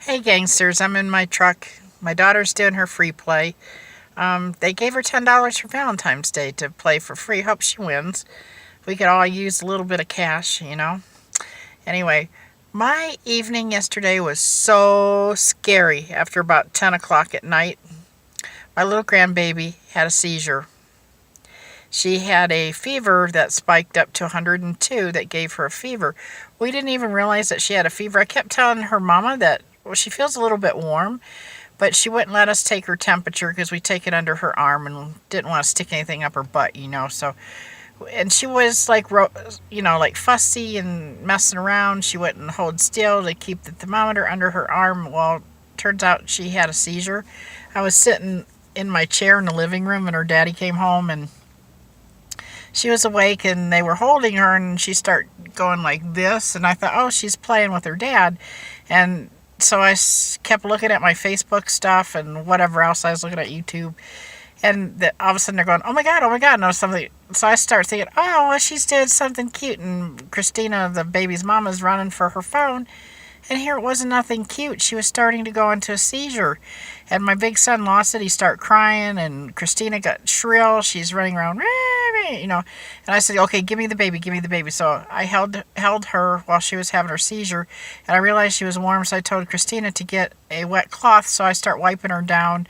Hey gangsters, I'm in my truck. My daughter's doing her free play. They gave her $10 for Valentine's Day to play for free. Hope she wins. We could all use a little bit of cash. Anyway, my evening yesterday was so scary after about 10 o'clock at night. My little grandbaby had a seizure. She had a fever that spiked up to 102 that gave her a fever. We didn't even realize that she had a fever. I kept telling her mama that, well, she feels a little bit warm, but she wouldn't let us take her temperature because we take it under her arm and didn't want to stick anything up her butt. So, and she was like, like fussy and messing around. She wouldn't hold still to keep the thermometer under her arm. Well, turns out she had a seizure. I was sitting in my chair in the living room and her daddy came home and she was awake and they were holding her and she started going like this. And I thought, oh, she's playing with her dad. And so I kept looking at my Facebook stuff and whatever else. I was looking at YouTube. And all of a sudden they're going, oh my God, no, something. So I start thinking, oh, well, she's doing something cute. And Christina, the baby's mom, is running for her phone. And here it wasn't nothing cute. She was starting to go into a seizure. And my big son lost it. He started crying. And Christina got shrill. She's running around, And I said, okay, give me the baby. So I held her while she was having her seizure. And I realized she was warm. So I told Christina to get a wet cloth. So I start wiping her down,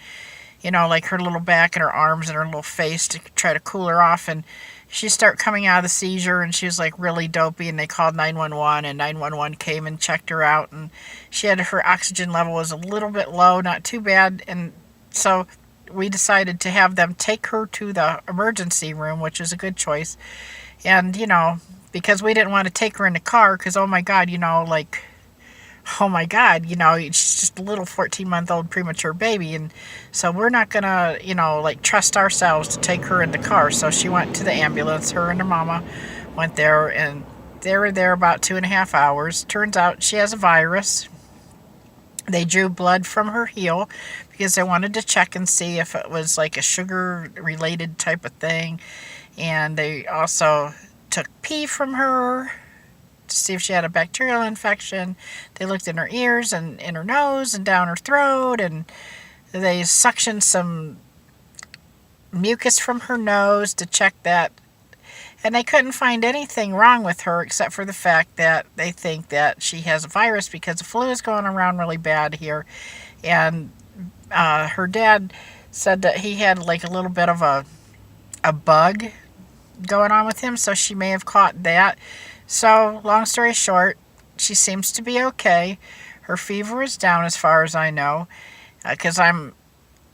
like her little back and her arms and her little face to try to cool her off. And she started coming out of the seizure and she was like really dopey and they called 911 and 911 came and checked her out and she had her oxygen level was a little bit low, not too bad. And so we decided to have them take her to the emergency room, which is a good choice. And, because we didn't want to take her in the car because, oh my God, she's just a little 14-month-old premature baby. And so we're not going to, trust ourselves to take her in the car. So she went to the ambulance. Her and her mama went there, and they were there about 2.5 hours. Turns out she has a virus. They drew blood from her heel because they wanted to check and see if it was like a sugar-related type of thing. And they also took pee from her to see if she had a bacterial infection. They looked in her ears and in her nose and down her throat, and they suctioned some mucus from her nose to check that. And they couldn't find anything wrong with her except for the fact that they think that she has a virus because the flu is going around really bad here. And her dad said that he had like a little bit of a bug going on with him, so she may have caught that. So, long story short, she seems to be okay. Her fever is down as far as I know, because I'm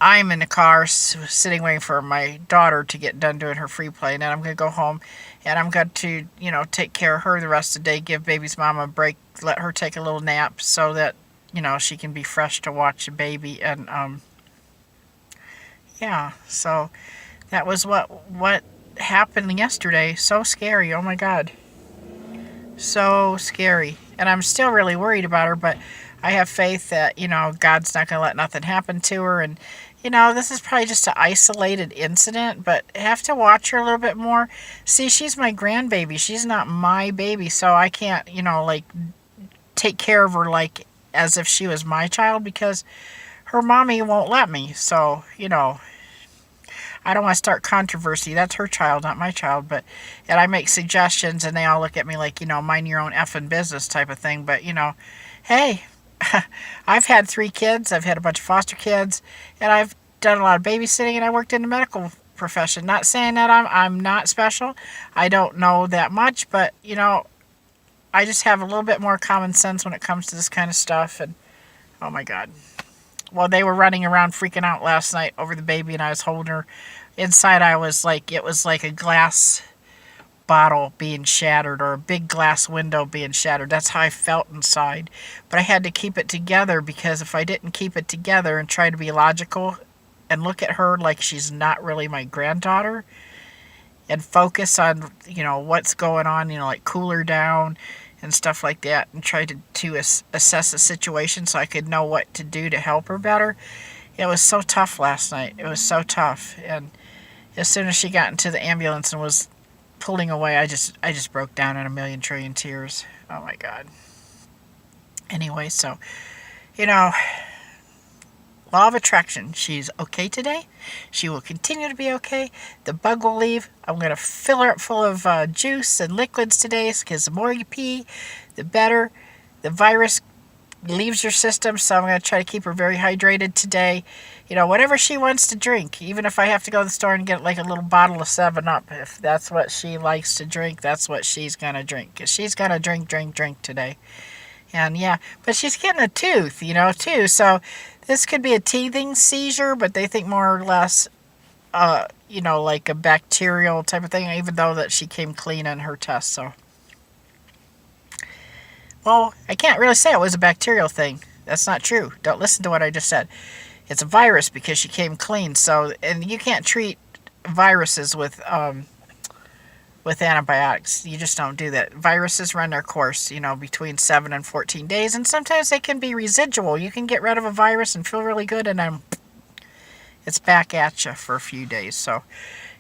in the car sitting waiting for my daughter to get done doing her free play, and then I'm going to go home, and I'm going to, take care of her the rest of the day, give baby's mom a break, let her take a little nap so that, she can be fresh to watch the baby. And, yeah, so that was what happened yesterday. So scary. Oh my God. So scary. And I'm still really worried about her, but I have faith that, God's not going to let nothing happen to her. And, this is probably just an isolated incident, but I have to watch her a little bit more. See, she's my grandbaby. She's not my baby, so I can't, take care of her like as if she was my child because her mommy won't let me. So, I don't want to start controversy. That's her child, not my child. And I make suggestions and they all look at me like, mind your own effing business type of thing. But, hey, I've had 3 kids. I've had a bunch of foster kids. And I've done a lot of babysitting and I worked in the medical profession. Not saying that I'm not special. I don't know that much. But, I just have a little bit more common sense when it comes to this kind of stuff. And, oh my God. Well, they were running around freaking out last night over the baby and I was holding her. Inside it was like a glass bottle being shattered or a big glass window being shattered. That's how I felt inside. But I had to keep it together because if I didn't keep it together and try to be logical and look at her like she's not really my granddaughter and focus on, what's going on, like cool her down and stuff like that and try to assess the situation so I could know what to do to help her better. It was so tough last night. It was so tough. And as soon as she got into the ambulance and was pulling away, I just broke down in a million trillion tears. Oh my God. Anyway, so You know, law of attraction. She's okay today. She will continue to be okay. The bug will leave. I'm going to fill her up full of juice and liquids today, because the more you pee, the better. The virus leaves your system, so I'm going to try to keep her very hydrated today. You know, whatever she wants to drink, even if I have to go to the store and get like a little bottle of 7-Up, if that's what she likes to drink, that's what she's going to drink. Because she's going to drink today. And yeah, but she's getting a tooth, you know, too. So this could be a teething seizure, but they think more or less, you know, like a bacterial type of thing, even though that she came clean in her test. So, well, I can't really say it was a bacterial thing. That's not true. Don't listen to what I just said. It's a virus because she came clean. So, and you can't treat viruses with antibiotics. You just don't do that. Viruses run their course, you know, between 7 and 14 days, and sometimes they can be residual. You can get rid of a virus and feel really good, and then it's back at you for a few days. So,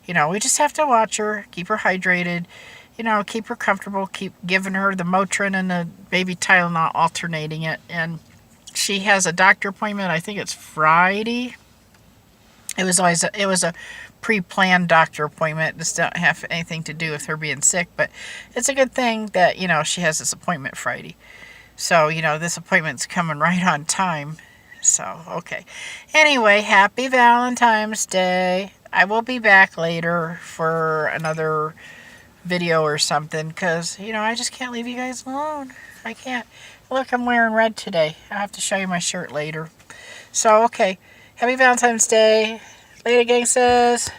you know, we just have to watch her, keep her hydrated, you know, keep her comfortable, keep giving her the Motrin and the baby Tylenol, alternating it. And she has a doctor appointment, I think it's Friday. It was a pre-planned doctor appointment. This don't have anything to do with her being sick, but it's a good thing that, you know, she has this appointment Friday. So, you know, this appointment's coming right on time. So, okay. Anyway, happy Valentine's Day. I will be back later for another video or something, because, you know, I just can't leave you guys alone. I can't. Look, I'm wearing red today. I'll have to show you my shirt later. So, okay. Happy Valentine's Day. Later, gangsters.